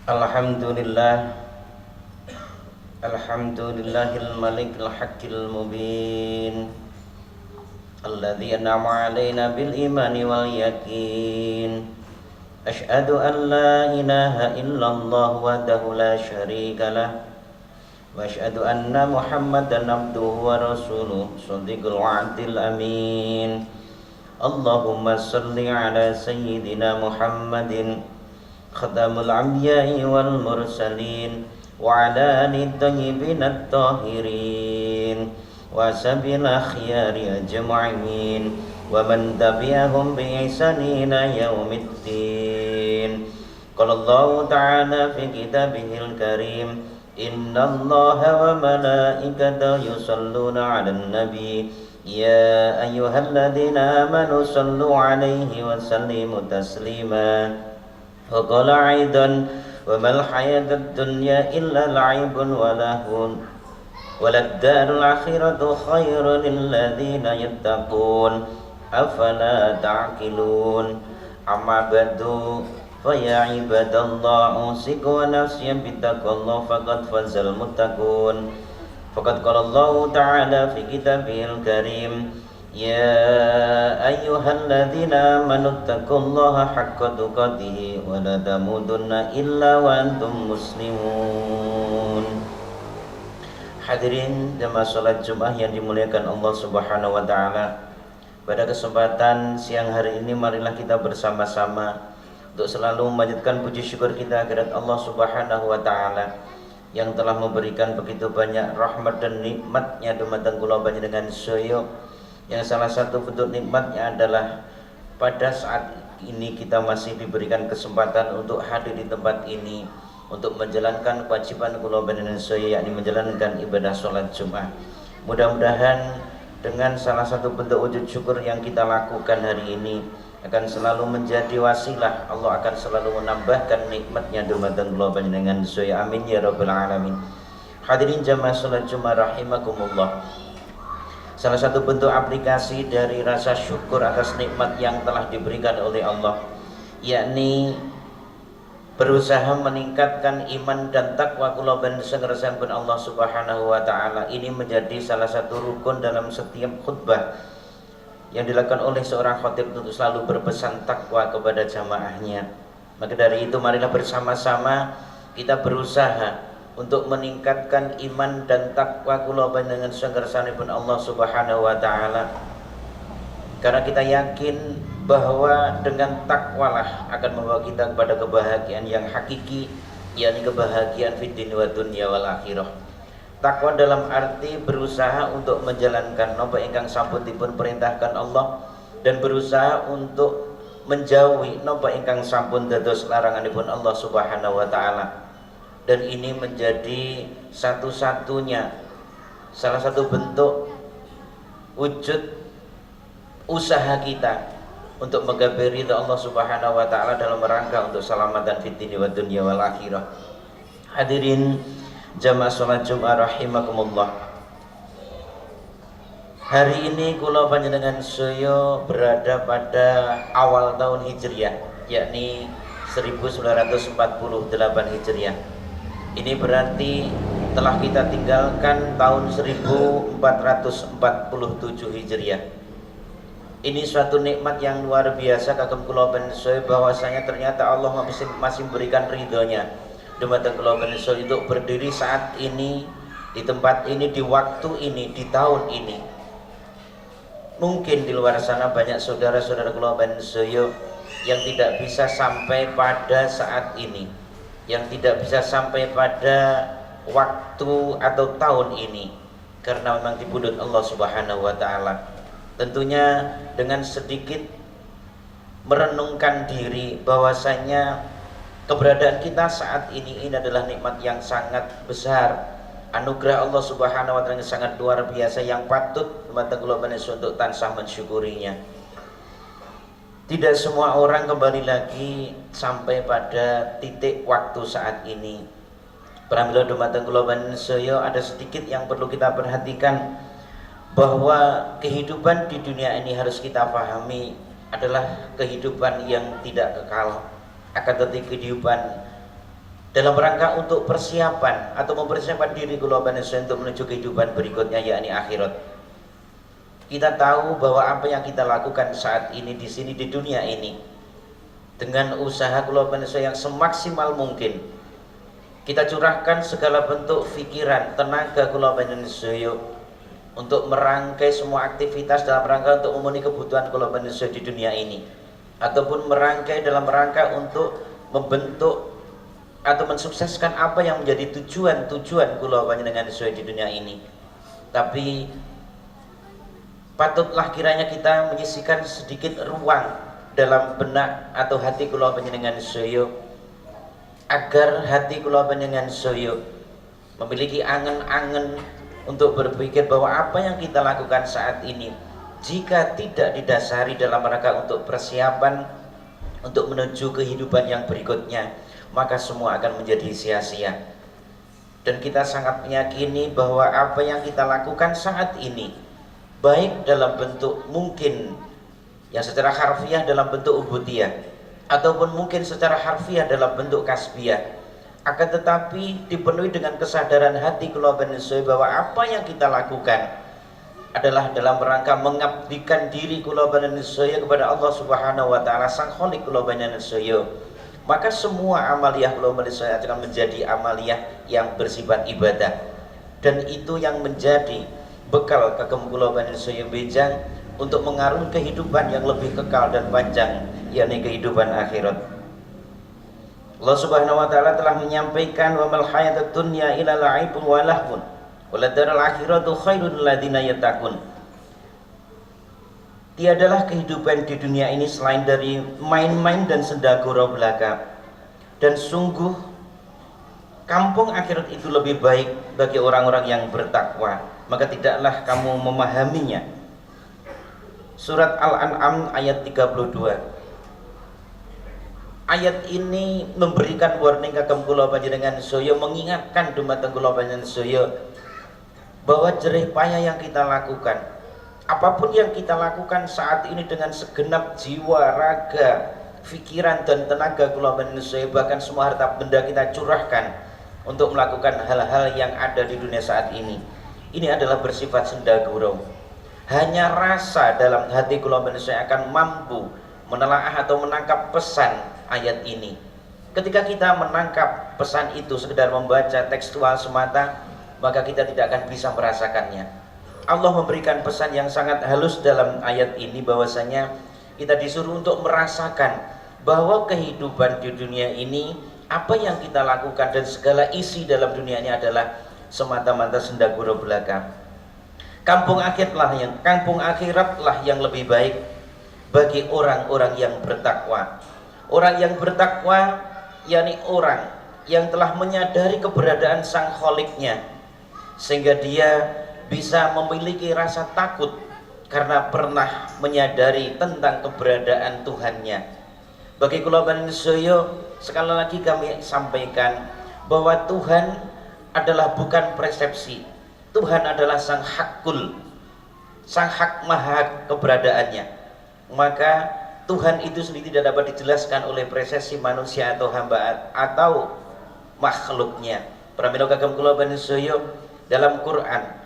Alhamdulillah, alhamdulillahil malikil haqqil mubin alladzi an'ama 'alaina bil imani wal yaqin. Asyhadu an la ilaha illallah wahdahu la syarika lah wa asyhadu anna Muhammadan abduhu wa rasuluh shadiqul wa'dil amin. Allahumma shalli ala sayyidina Muhammadin khatamul anbiya'i wal mursalin wa ala ali tayyibin at-tahirin wa sabil akhyari ajma'in wa man tabi'ahum bi ihsanin ila yaumiddin. Qala Allah ta'ala fi kitabihil karim, innallaha wa malaikatahu yusalluna 'alan nabi ya ayyuhalladzina amanu sallu 'alaihi wa sallimu taslima. وقال أيضا وما الحياة الدنيا إلا لعب ولهو وللدار الآخرة خير للذين يتقون أفلا تعقلون. أما بعد فيا عباد الله أوصيكم ونفسي بتقوى الله فقد فاز المتقون. فقد قال الله تعالى في كتابه الكريم يا أيها الذين آمنوا اتقوا الله حق تقاته ولا تموتن إلا وأنتم مسلمون. Hadirin jemaah salat Jumat yang dimuliakan Allah Subhanahu wa taala. Pada kesempatan siang hari ini marilah kita bersama-sama untuk selalu memanjatkan puji syukur kita kepada Allah Subhanahu wa taala yang telah memberikan begitu banyak rahmat dan nikmat-Nya dumateng kula panjenengan sedaya. Yang salah satu bentuk nikmatnya adalah pada saat ini kita masih diberikan kesempatan untuk hadir di tempat ini untuk menjalankan kewajiban kula panjenengan sedaya, yakni menjalankan ibadah sholat Jumat. Mudah-mudahan dengan salah satu bentuk wujud syukur yang kita lakukan hari ini akan selalu menjadi wasilah Allah akan selalu menambahkan nikmatnya dumateng kula panjenengan sedaya. Amin ya rabbal alamin. Hadirin jamaah sholat Jumat rahimakumullah. Salah satu bentuk aplikasi dari rasa syukur atas nikmat yang telah diberikan oleh Allah, yakni berusaha meningkatkan iman dan takwa kula panjenengan Allah Subhanahu wa taala. Ini menjadi salah satu rukun dalam setiap khutbah yang dilakukan oleh seorang khatib untuk selalu berpesan takwa kepada jamaahnya. Maka dari itu marilah bersama-sama kita berusaha untuk meningkatkan iman dan takwa kula panjenengan sangarsanipun Allah Subhanahu wa taala. Karena kita yakin bahwa dengan takwalah akan membawa kita kepada kebahagiaan yang hakiki, yakni kebahagiaan fid dunya wa dunya wal akhirah. Takwa dalam arti berusaha untuk menjalankan napa ingkang sampun dipun perintahkan Allah dan berusaha untuk menjauhi napa ingkang sampun dados laranganipun Allah Subhanahu wa taala. Dan ini menjadi satu-satunya salah satu bentuk wujud usaha kita untuk menggapai ridha Allah Subhanahu wa taala dalam rangka untuk selamatan fid dunya wa dunya wal akhirah. Hadirin jamaah salat Jumat rahimakumullah. Hari ini kula panjenengan sedaya berada pada awal tahun Hijriah, yakni 1948 Hijriah. Ini berarti telah kita tinggalkan tahun 1447 Hijriah. Ini suatu nikmat yang luar biasa kagem kula panjenengan bahwasanya ternyata Allah masih memberikan ridhonya dumateng kula panjenengan untuk berdiri saat ini di tempat ini, di waktu ini, di tahun ini. Mungkin di luar sana banyak saudara-saudara kula panjenengan yang tidak bisa sampai pada saat ini, yang tidak bisa sampai pada waktu atau tahun ini karena memang dipundhut Allah Subhanahu wa taala. Tentunya dengan sedikit merenungkan diri bahwasanya keberadaan kita saat ini adalah nikmat yang sangat besar, anugerah Allah Subhanahu wa taala yang sangat luar biasa yang patut dumateng kula panjenengan untuk tansah mensyukurinya. Tidak semua orang kembali lagi sampai pada titik waktu saat ini. Pramila dumateng kula panjenengan ada sedikit yang perlu kita perhatikan, bahwa kehidupan di dunia ini harus kita pahami adalah kehidupan yang tidak kekal, akan tetapi kehidupan dalam rangka untuk persiapan atau mempersiapkan diri kula panjenengan untuk menuju kehidupan berikutnya, yakni akhirat. Kita tahu bahwa apa yang kita lakukan saat ini di sini di dunia ini dengan usaha kula panjenengan yang semaksimal mungkin, kita curahkan segala bentuk pikiran, tenaga kula panjenengan untuk merangkai semua aktivitas dalam rangka untuk memenuhi kebutuhan kula panjenengan di dunia ini, ataupun merangkai dalam rangka untuk membentuk atau mensukseskan apa yang menjadi tujuan kula panjenengan di dunia ini. Tapi patutlah kiranya kita menyisihkan sedikit ruang dalam benak atau hati kula panjenengan sedaya, agar hati kula panjenengan sedaya memiliki angen-angen untuk berpikir bahwa apa yang kita lakukan saat ini, jika tidak didasari dalam rangka untuk persiapan untuk menuju kehidupan yang berikutnya, maka semua akan menjadi sia-sia. Dan kita sangat meyakini bahwa apa yang kita lakukan saat ini, baik dalam bentuk mungkin yang secara harfiah dalam bentuk ubudiyah, ataupun mungkin secara harfiah dalam bentuk kasbiyah, akan tetapi dipenuhi dengan kesadaran hati kula panjenengan bahwa apa yang kita lakukan adalah dalam rangka mengabdikan diri kula panjenengan kepada Allah Subhanahu wa taala, Sang Khalik kula panjenengan. Maka semua amaliyah kula panjenengan akan menjadi amaliyah yang bersifat ibadah, dan itu yang menjadi bekal kagem kula panjenengan bejang untuk mengarungi kehidupan yang lebih kekal dan panjang, yakni kehidupan akhirat. Allah Subhanahu wa taala telah menyampaikan, wa mal hayatud dunya illa la'ibun wa lahwun wa ladarul akhiratu khairul ladzina yattaqun. Tiadalah kehidupan di dunia ini selain dari main-main dan senda gurau belaka, dan sungguh kampung akhirat itu lebih baik bagi orang-orang yang bertakwa, maka tidaklah kamu memahaminya. Surat Al-An'am ayat 32. Ayat ini memberikan warning kagem kula panjenengan sedaya, mengingatkan dumateng kula panjenengan sedaya bahwa jerih payah yang kita lakukan, apapun yang kita lakukan saat ini dengan segenap jiwa, raga, pikiran dan tenaga kula panjenengan sedaya, bahkan semua harta benda kita curahkan untuk melakukan hal-hal yang ada di dunia saat ini adalah bersifat senda gurau. Hanya rasa dalam hati kula panjenengan akan mampu menelaah atau menangkap pesan ayat ini. Ketika kita menangkap pesan itu sekedar membaca tekstual semata, maka kita tidak akan bisa merasakannya. Allah memberikan pesan yang sangat halus dalam ayat ini, bahwasanya kita disuruh untuk merasakan bahwa kehidupan di dunia ini, apa yang kita lakukan dan segala isi dalam dunia ini adalah semata-mata senda gurau belaka. Kampung akhiratlah yang lebih baik bagi orang-orang yang bertakwa. Orang yang bertakwa, yakni orang yang telah menyadari keberadaan Sang Kholiknya, sehingga dia bisa memiliki rasa takut karena pernah menyadari tentang keberadaan Tuhannya. Bagi kula panjenengan, sekali lagi kami sampaikan bahwa Tuhan adalah bukan persepsi. Tuhan adalah Sang Hakul, Sang Hak Maha keberadaannya. Maka Tuhan itu sendiri tidak dapat dijelaskan oleh persepsi manusia atau hamba atau makhluknya. Pramila kagem kula panjenengan, dalam Quran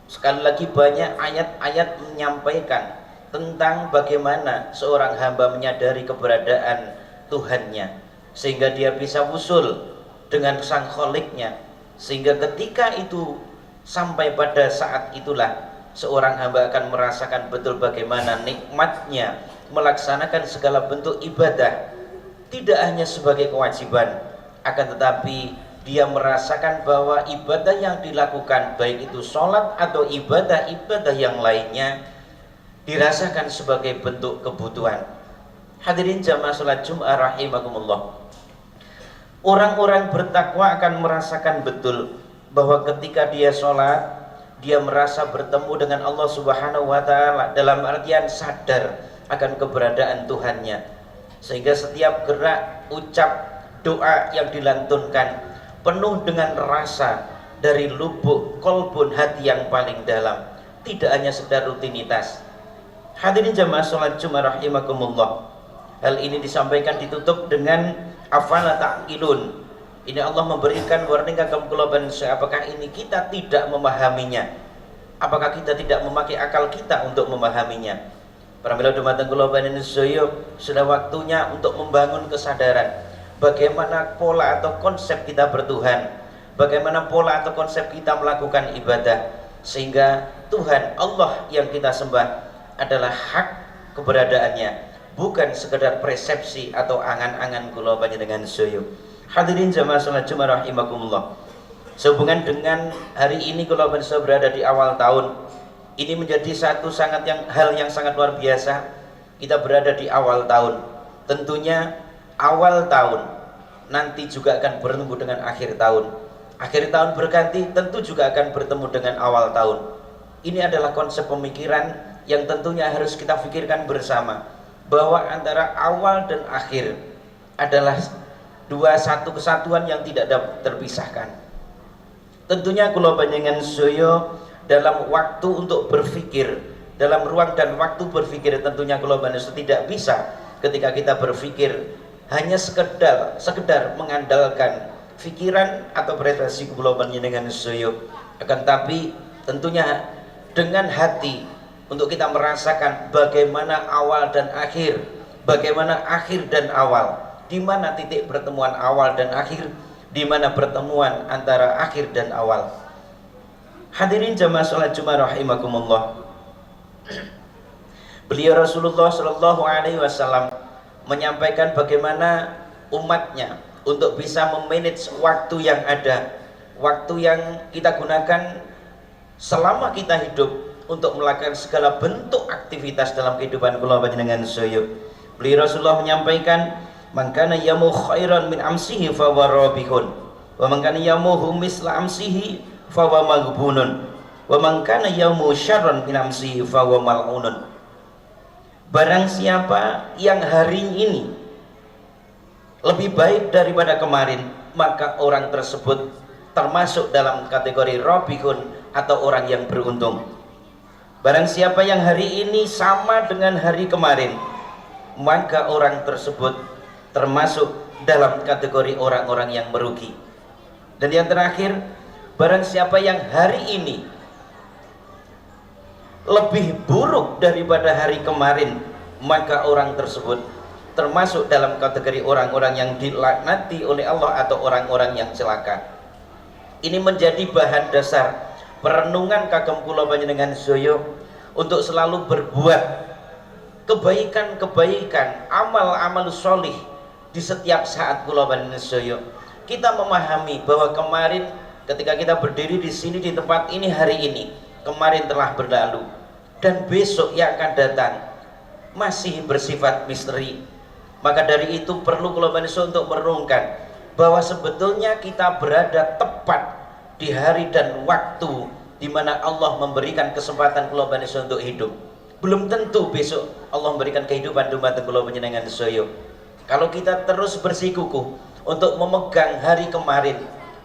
sekali lagi banyak ayat-ayat menyampaikan tentang bagaimana seorang hamba menyadari keberadaan Tuhannya, sehingga dia bisa usul dengan Sang Kholiknya, sehingga ketika itu sampai pada saat itulah seorang hamba akan merasakan betul bagaimana nikmatnya melaksanakan segala bentuk ibadah, tidak hanya sebagai kewajiban, akan tetapi dia merasakan bahwa ibadah yang dilakukan, baik itu sholat atau ibadah-ibadah yang lainnya, dirasakan sebagai bentuk kebutuhan. Hadirin jamaah salat Jumat rahimakumullah, orang-orang bertakwa akan merasakan betul bahwa ketika dia sholat, dia merasa bertemu dengan Allah Subhanahu wa taala, dalam artian sadar akan keberadaan Tuhannya, sehingga setiap gerak, ucap, doa yang dilantunkan penuh dengan rasa dari lubuk kolbun hati yang paling dalam, tidak hanya sekedar rutinitas. Hadirin jamaah salat Jumat rahimakumullah, hal ini disampaikan ditutup dengan afala ta'qilun, Ini Allah memberikan warning kagem kula panjenengan, apakah ini kita tidak memahaminya? Apakah kita tidak memakai akal kita untuk memahaminya? Pramila dumateng kula panjenengan sudah waktunya untuk membangun kesadaran bagaimana pola atau konsep kita bertuhan, bagaimana pola atau konsep kita melakukan ibadah, sehingga Tuhan Allah yang kita sembah adalah hak keberadaannya, bukan sekedar persepsi atau angan-angan kula panjenengan sedaya. Hadirin jamaah salat Jumat rahimakumullah. Sehubungan dengan hari ini kula panjenengan berada di awal tahun, ini menjadi satu hal yang sangat luar biasa. Kita berada di awal tahun. Tentunya awal tahun nanti juga akan bertemu dengan akhir tahun. Akhir tahun berganti tentu juga akan bertemu dengan awal tahun. Ini adalah konsep pemikiran yang tentunya harus kita pikirkan bersama, bahwa antara awal dan akhir adalah satu kesatuan yang tidak dapat terpisahkan. Tentunya kula panjenengan sedaya dalam waktu untuk berpikir, dalam ruang dan waktu berpikir, tentunya kula panjenengan tidak bisa ketika kita berpikir hanya sekedar mengandalkan pikiran atau prestasi kula panjenengan sedaya, akan tapi tentunya dengan hati untuk kita merasakan bagaimana awal dan akhir, bagaimana akhir dan awal, di mana titik pertemuan awal dan akhir, di mana pertemuan antara akhir dan awal. Hadirin jamaah salat Jumat rahimakumullah. Beliau Rasulullah Shallallahu Alaihi Wasallam menyampaikan bagaimana umatnya untuk bisa memanage waktu yang ada, waktu yang kita gunakan selama kita hidup untuk melakukan segala bentuk aktivitas dalam kehidupan kula panjenengan sedaya. Beliau Rasulullah menyampaikan, man kana yamu khairan min amsihi fa huwa rabihun, wa man kana yamuhu misla amsihi fa huwa maghbunun, wa man kana yamu syarran min amsihi fa huwa mal'unun. Barang siapa yang hari ini lebih baik daripada kemarin, maka orang tersebut termasuk dalam kategori rabihun atau orang yang beruntung. Barang siapa yang hari ini sama dengan hari kemarin, maka orang tersebut termasuk dalam kategori orang-orang yang merugi. Dan yang terakhir, barang siapa yang hari ini lebih buruk daripada hari kemarin, maka orang tersebut termasuk dalam kategori orang-orang yang dilaknati oleh Allah atau orang-orang yang celaka. Ini menjadi bahan dasar perenungan kagem kula panjenengan sedaya untuk selalu berbuat kebaikan-kebaikan, amal-amal sholih di setiap saat kula panjenengan sedaya. Kita memahami bahwa kemarin ketika kita berdiri di sini di tempat ini hari ini, kemarin telah berlalu, dan besok yang akan datang masih bersifat misteri. Maka dari itu perlu kula panjenengan untuk merenungkan bahwa sebetulnya kita berada tepat di hari dan waktu di mana Allah memberikan kesempatan kula panjenengan untuk hidup. Belum tentu besok Allah memberikan kehidupan dumateng kula panjenengan sedaya. Kalau kita terus bersikukuh untuk memegang hari kemarin,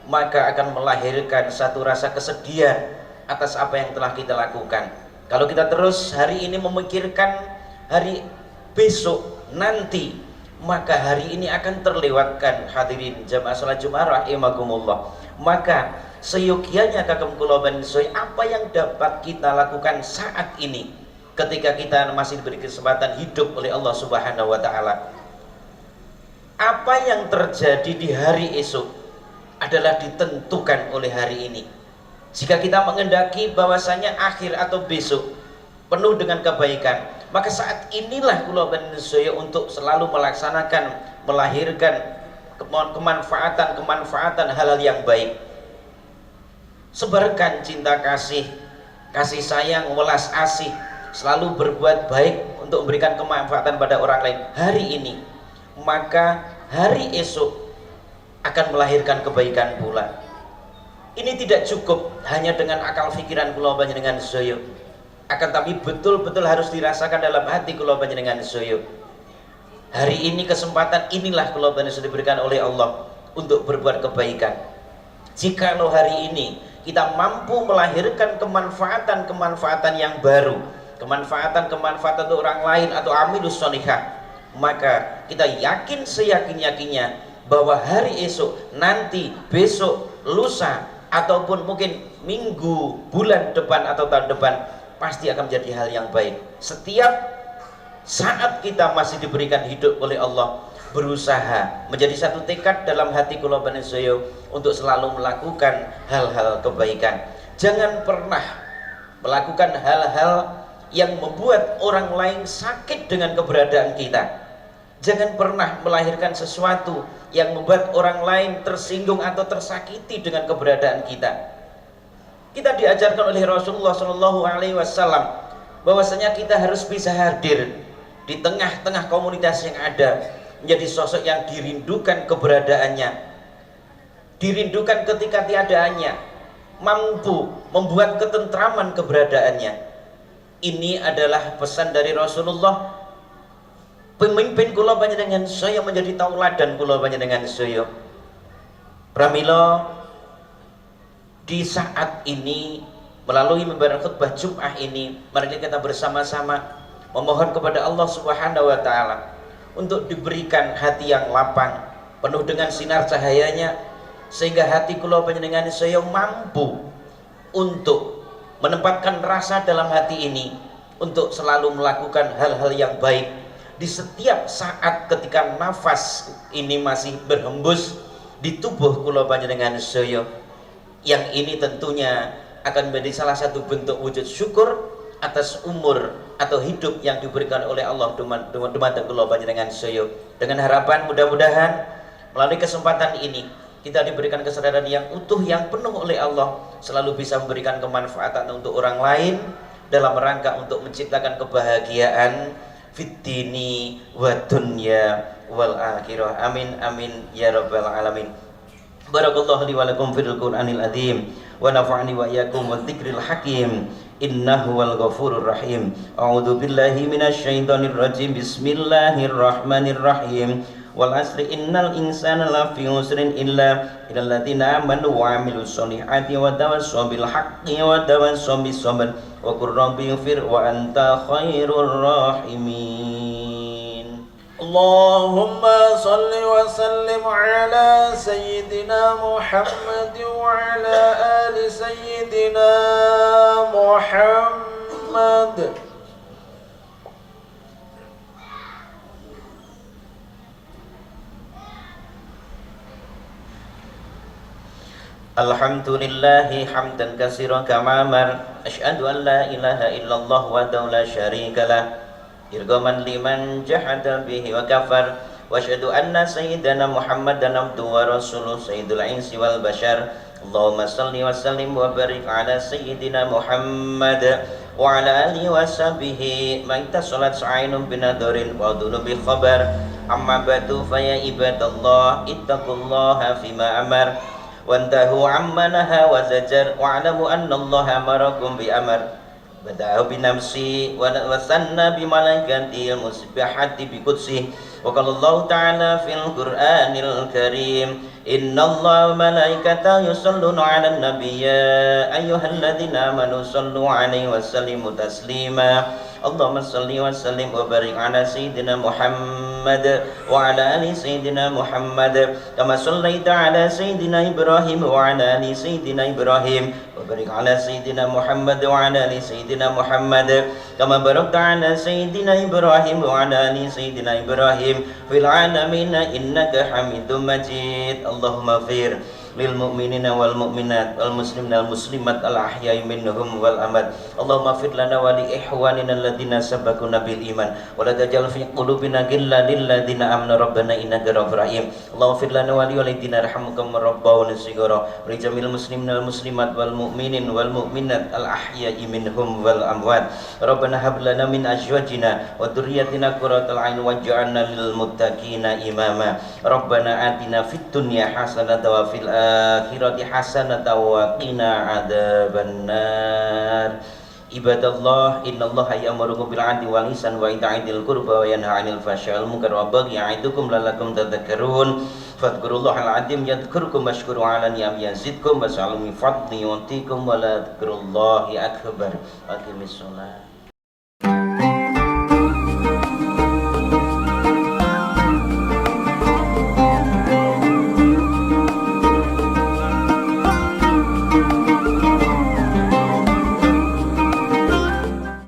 maka akan melahirkan satu rasa kesedihan atas apa yang telah kita lakukan. Kalau kita terus hari ini memikirkan hari besok nanti, maka hari ini akan terlewatkan. Hadirin jamaah salat Jumat rahimakumullah. Maka seyogianya kagem kula panjenengan, apa yang dapat kita lakukan saat ini ketika kita masih diberi kesempatan hidup oleh Allah Subhanahu wa taala. Apa yang terjadi di hari esok adalah ditentukan oleh hari ini. Jika kita mengendaki bahwasanya akhir atau besok penuh dengan kebaikan, maka saat inilah kula panjenengan untuk selalu melaksanakan, melahirkan kemanfaatan halal yang baik. Sebarkan cinta kasih sayang, welas asih, selalu berbuat baik untuk memberikan kemanfaatan pada orang lain hari ini, maka hari esok akan melahirkan kebaikan pula. Ini tidak cukup hanya dengan akal pikiran kula panjenengan sedaya, akan tapi betul-betul harus dirasakan dalam hati kula panjenengan sedaya. Hari ini kesempatan inilah kula panjenengan diberikan oleh Allah untuk berbuat kebaikan. Jikalau hari ini kita mampu melahirkan kemanfaatan yang baru, kemanfaatan untuk orang lain atau amilus sholihah, maka kita yakin seyakin-yakinnya bahwa hari esok, nanti, besok, lusa, ataupun mungkin minggu, bulan depan atau tahun depan pasti akan menjadi hal yang baik. Setiap saat kita masih diberikan hidup oleh Allah, berusaha menjadi satu tekad dalam hati kula panjenengan untuk selalu melakukan hal-hal kebaikan. Jangan pernah melakukan hal-hal yang membuat orang lain sakit dengan keberadaan kita. Jangan pernah melahirkan sesuatu yang membuat orang lain tersinggung atau tersakiti dengan keberadaan kita. Kita diajarkan oleh Rasulullah SAW bahwasanya kita harus bisa hadir di tengah-tengah komunitas yang ada, menjadi sosok yang dirindukan keberadaannya, dirindukan ketika tiadaannya, mampu membuat ketentraman keberadaannya. Ini adalah pesan dari Rasulullah. Pemimpin kula panjenengan saya menjadi tauladan kula panjenengan saya. Pramila di saat ini melalui mimbar khutbah Jumat ini, mari kita bersama-sama memohon kepada Allah Subhanahu wa taala untuk diberikan hati yang lapang, penuh dengan sinar cahayanya, sehingga hati kula panjenengan saya mampu untuk menempatkan rasa dalam hati ini untuk selalu melakukan hal-hal yang baik di setiap saat ketika nafas ini masih berhembus di tubuh kula panjenengan saya. Yang ini tentunya akan menjadi salah satu bentuk wujud syukur atas umur atau hidup yang diberikan oleh Allah dumateng kula panjenengan saya. Dengan harapan mudah-mudahan melalui kesempatan ini kita diberikan kesadaran yang utuh, yang penuh oleh Allah, selalu bisa memberikan kemanfaatan untuk orang lain dalam rangka untuk menciptakan kebahagiaan fiddini wa dunya wal akhirah. Amin amin ya rabbal alamin. Barakallahu li wa lakum fil Qur'anil azim wa nafa'ani wa iyyakum wa dzikril hakim innahu wal ghafurur rahim. A'udzu billahi minasy syaithanir rajim. Bismillahirrahmanirrahim. Wal asri innal insana lafi usrin illa illalladzina amanu wa amilus solihati wa tawassaw bil haqqi wa tawassaw bis sabr wa qur rabbi ighfir wa anta khairur rahimin. Allahumma salli wa sallim ala sayyidina Muhammad wa ala ali sayyidina Muhammad. Alhamdulillahi hamdan katsiran kama amar. Asyhadu an la ilaha illallah wahdahu la syarikalah irghaman liman jahada bihi wa kafar. Wa asyhadu anna sayyidana Muhammadan abduhu wa rasuluh sayyidul insi wal bashar. Allahumma salli wa sallim wa barik ala sayyidina Muhammad wa ala alihi wa sahbihi. Ma'ita salat sa'inun binadarin wa dunubi khabar. Amma ba'du fa ya ibadallah ittaqullaha fima amar wantahu amma naha wa zajar wa'lamu anna Allah amarakum bi amar bada'u bi nafsi wa sanna bi malaikati musbihati bi qudsi wa qala Allah ta'ala fil Qur'anil Karim inna Allah wa malaikatahu yusalluna 'alan nabiy ya ayyuhalladzina amanu sallu 'alaihi wa sallimu taslima. Allahumma salli wa sallim wa barik ala sayyidina Muhammad wa ala ali sayyidina Muhammad kama sallaita ala sayyidina Ibrahim wa ala ali sayyidina Ibrahim wa barik ala sayyidina Muhammad wa ala ali sayyidina Muhammad kama barakta ala sayyidina Ibrahim wa ala ali sayyidina Ibrahim fil alamin innaka Hamidum Majid. Allahumma fir lil mu'minina wal mu'minat wal muslimina wal muslimat al ahya'i minhum wal amad. Allahumma fir lana wa li ihwanina alladziina sabaquna bil iman wa la tajal fi qulubina ghillan lil ladzina amanu rabbana innaka ghafurur rahim. Allahumma fir lana wa li walidina yarhamukum rabbuna sigara wa li jamil muslimina wal muslimat wal mu'minin wal mu'minat al ahya'i minhum wal amwat. Rabbana hab lana min azwajina wa dhurriyyatina qurratal a'yun waj'alna lil muttaqina imama. Rabbana atina fid dunya hasanatan wa fil akhirati hasanatan wa qina adzabannar. Ibadallah innallaha ya'murukum bil 'adli wal ihsani wa ita'i dzil qurba wa yanha 'anil fahsya'i wal munkari wa baghi ya'idukum la'allakum tadhakkarun. Fadhkurullahal 'azim yadhkurkum washkuru 'ala ni'am yazidkum was'alu min fadli yu'tikum wa la dzikrullahi akbar. Aqimis shalah.